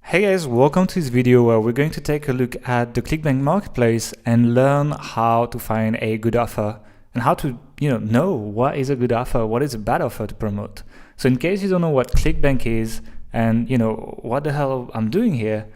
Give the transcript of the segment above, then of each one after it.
Hey guys, welcome to this video where we're going to take a look at the Clickbank marketplace and learn how to find a good offer and how to know what is a good offer, what is a bad offer to promote. So in case you don't know what Clickbank is and what the hell I'm doing here,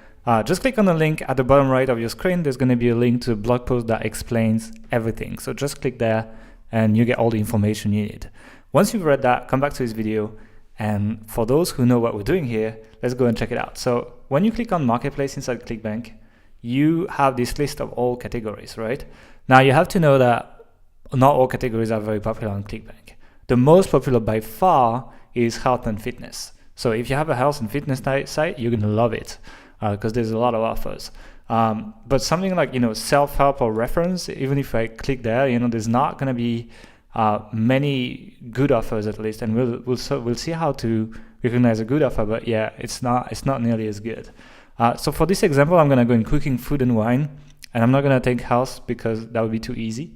just click on the link at the bottom right of your screen. There's going to be a link to a blog post that explains everything. So just click there and you get all the information you need. Once you've read that, come back to this video. And for those who know what we're doing here, let's go and check it out. So when you click on Marketplace inside Clickbank, you have this list of all categories, right? Now you have to know that not all categories are very popular on Clickbank. The most popular by far is health and fitness. So if you have a health and fitness site, you're gonna love it because there's a lot of offers. But something like self-help or reference, even if I click there, there's not gonna be many good offers at least, and we'll see how to recognize a good offer. But yeah, it's not nearly as good. So for this example, I'm gonna go in cooking, food and wine, and I'm not gonna take health because that would be too easy.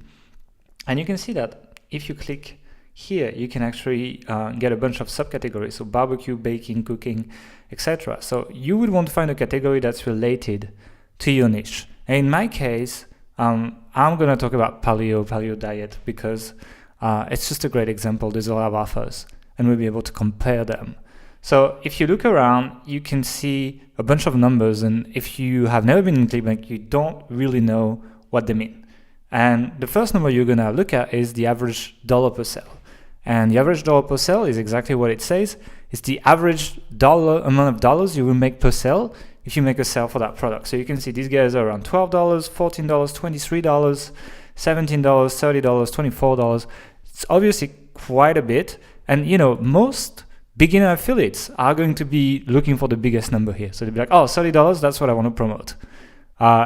And you can see that if you click here, you can actually get a bunch of subcategories, so barbecue, baking, cooking, etc. So you would want to find a category that's related to your niche. And in my case, I'm gonna talk about paleo diet because it's just a great example. There's a lot of offers and we'll be able to compare them. So if you look around, you can see a bunch of numbers, and if you have never been in Clickbank, you don't really know what they mean. And the first number you're gonna look at is the average dollar per sale. And the average dollar per sale is exactly what it says. It's the average amount of dollars you will make per sale if you make a sale for that product. So you can see these guys are around $12, $14, $23, $17, $30, $24. It's obviously quite a bit. And most beginner affiliates are going to be looking for the biggest number here. So they'll be like, oh, $30, that's what I want to promote.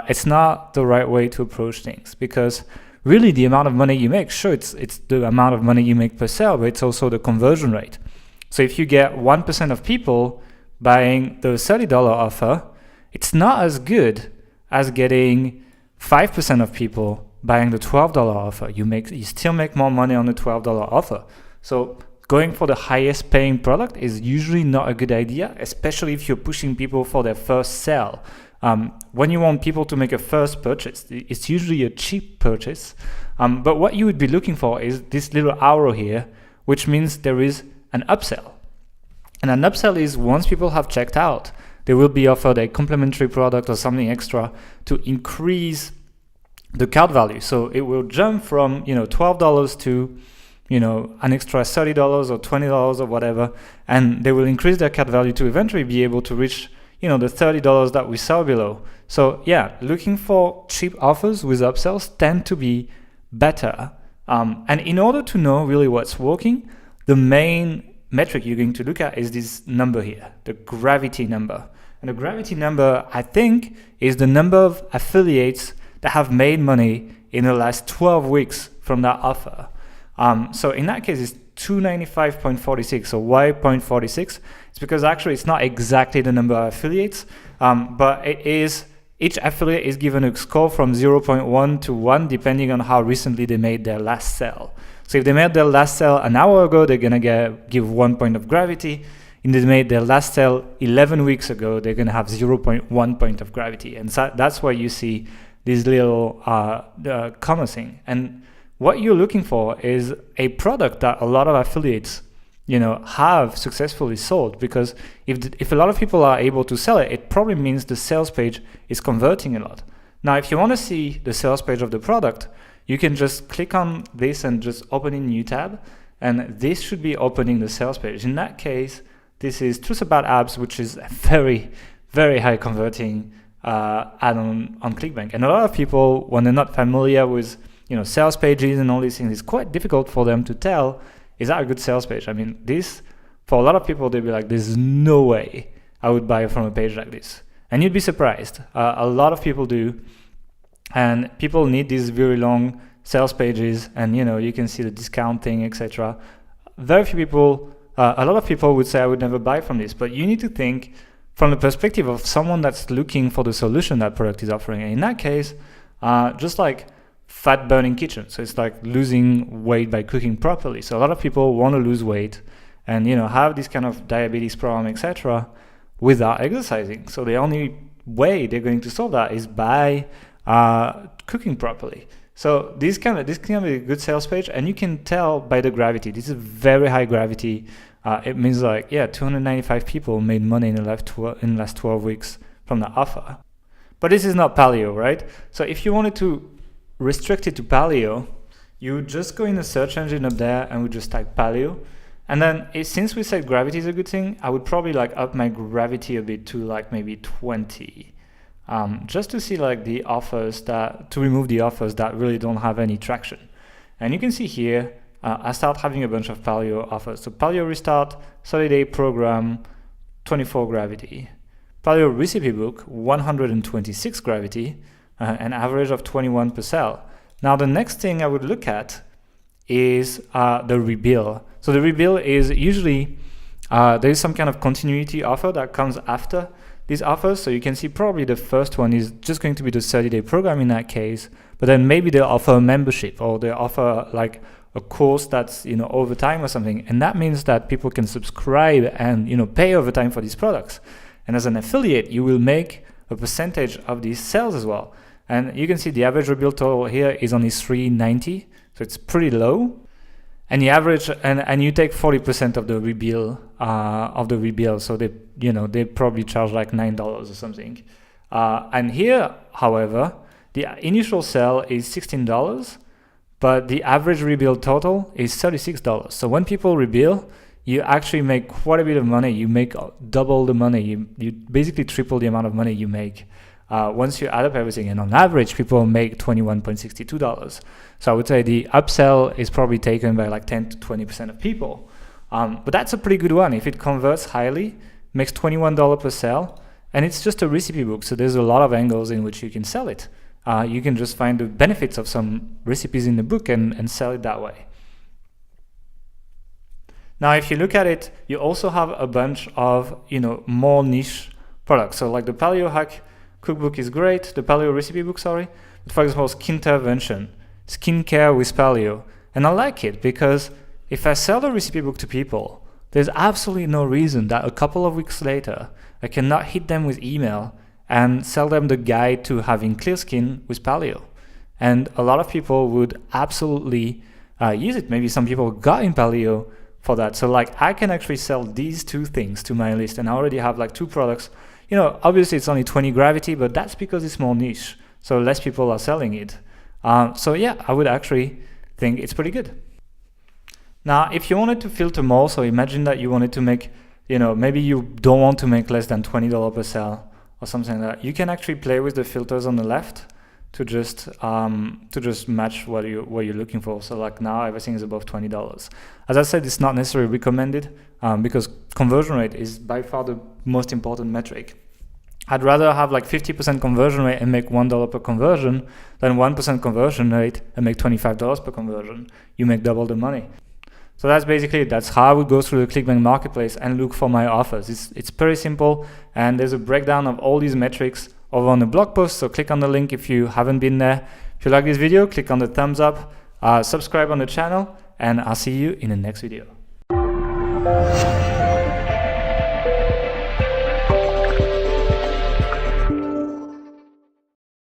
It's not the right way to approach things, because really the amount of money you make, sure, it's the amount of money you make per sale, but it's also the conversion rate. So if you get 1% of people buying the $30 offer, it's not as good as getting 5% of people buying the $12 offer. You still make more money on the $12 offer. So going for the highest paying product is usually not a good idea, especially if you're pushing people for their first sale. When you want people to make a first purchase, it's usually a cheap purchase. But what you would be looking for is this little arrow here, which means there is an upsell. And an upsell is once people have checked out, they will be offered a complimentary product or something extra to increase the cart value. So it will jump from $12 to an extra $30 or $20 or whatever, and they will increase their cart value to eventually be able to reach the $30 that we saw below. So yeah, looking for cheap offers with upsells tend to be better. And in order to know really what's working, the main metric you're going to look at is this number here, the gravity number. And the gravity number, I think, is the number of affiliates that have made money in the last 12 weeks from that offer. So in that case, it's 295.46. So why 0.46? It's because actually it's not exactly the number of affiliates, but it is, each affiliate is given a score from 0.1 to 1 depending on how recently they made their last sale. So if they made their last sale an hour ago, they're gonna give 1 point of gravity. If they made their last sale 11 weeks ago, they're gonna have 0.1 point of gravity. And so that's why you see this little comma thing. And what you're looking for is a product that a lot of affiliates have successfully sold, because if a lot of people are able to sell it, it probably means the sales page is converting a lot. Now, if you want to see the sales page of the product, you can just click on this and just open a new tab, and this should be opening the sales page. In that case, this is Truth About Apps, which is a very, very high converting add-on on Clickbank. And a lot of people, when they're not familiar with sales pages and all these things, it's quite difficult for them to tell, is that a good sales page? I mean, this, for a lot of people, they'd be like, there's no way I would buy from a page like this. And you'd be surprised. A lot of people do. And people need these very long sales pages, and you can see the discount thing, etc. Very few people, a lot of people would say I would never buy from this, but you need to think from the perspective of someone that's looking for the solution that product is offering. And in that case, just like fat burning kitchen. So it's like losing weight by cooking properly. So a lot of people want to lose weight and have this kind of diabetes problem, etc., without exercising. So the only way they're going to solve that is by cooking properly. So this can be a good sales page, and you can tell by the gravity. This is very high gravity. It means 295 people made money in the last 12 weeks from the offer. But this is not paleo, right? So if you wanted to restrict it to paleo, you would just go in the search engine up there and would just type paleo. And then since we said gravity is a good thing, I would probably up my gravity a bit to maybe 20. Just to see the offers to remove the offers that really don't have any traction. And you can see here, I start having a bunch of paleo offers. So paleo restart, 30-day program, 24 gravity. Paleo recipe book, 126 gravity, an average of 21 per cell. Now the next thing I would look at is the rebill. So the rebill is usually, there is some kind of continuity offer that comes after these offers. So you can see probably the first one is just going to be the 30-day program in that case, but then maybe they'll offer a membership, or they offer a course that's over time or something, and that means that people can subscribe and pay over time for these products. And as an affiliate, you will make a percentage of these sales as well. And you can see the average rebill total here is only $390, so it's pretty low. And the average, and you take 40% of the rebill, so they probably charge $9 or something. And here, however, the initial sell is $16, but the average rebill total is $36. So when people rebill, you actually make quite a bit of money. You make double the money. You basically triple the amount of money you make once you add up everything. And on average, people make $21.62. So I would say the upsell is probably taken by 10 to 20% of people. But that's a pretty good one. If it converts highly, makes $21 per sell, and it's just a recipe book. So there's a lot of angles in which you can sell it. You can just find the benefits of some recipes in the book and sell it that way. Now, if you look at it, you also have a bunch of, more niche products. So the Paleo Hack cookbook is great, the Paleo recipe book, sorry. But for example, Skintervention, skincare with paleo. And I like it because if I sell the recipe book to people, there's absolutely no reason that a couple of weeks later, I cannot hit them with email and sell them the guide to having clear skin with paleo. And a lot of people would absolutely use it. Maybe some people got in paleo for that. So I can actually sell these two things to my list, and I already have 2 products. Obviously it's only 20 gravity, but that's because it's more niche. So less people are selling it. So yeah, I would actually think it's pretty good. Now, if you wanted to filter more, so imagine that you wanted to make, maybe you don't want to make less than $20 per sale or something like that. You can actually play with the filters on the left to just match what you're looking for. So now everything is above $20. As I said, it's not necessarily recommended because conversion rate is by far the most important metric. I'd rather have 50% conversion rate and make $1 per conversion than 1% conversion rate and make $25 per conversion. You make double the money. So that's basically it. That's how I would go through the Clickbank marketplace and look for my offers. It's pretty simple, and there's a breakdown of all these metrics over on the blog post, so click on the link if you haven't been there. If you like this video, click on the thumbs up, subscribe on the channel, and I'll see you in the next video.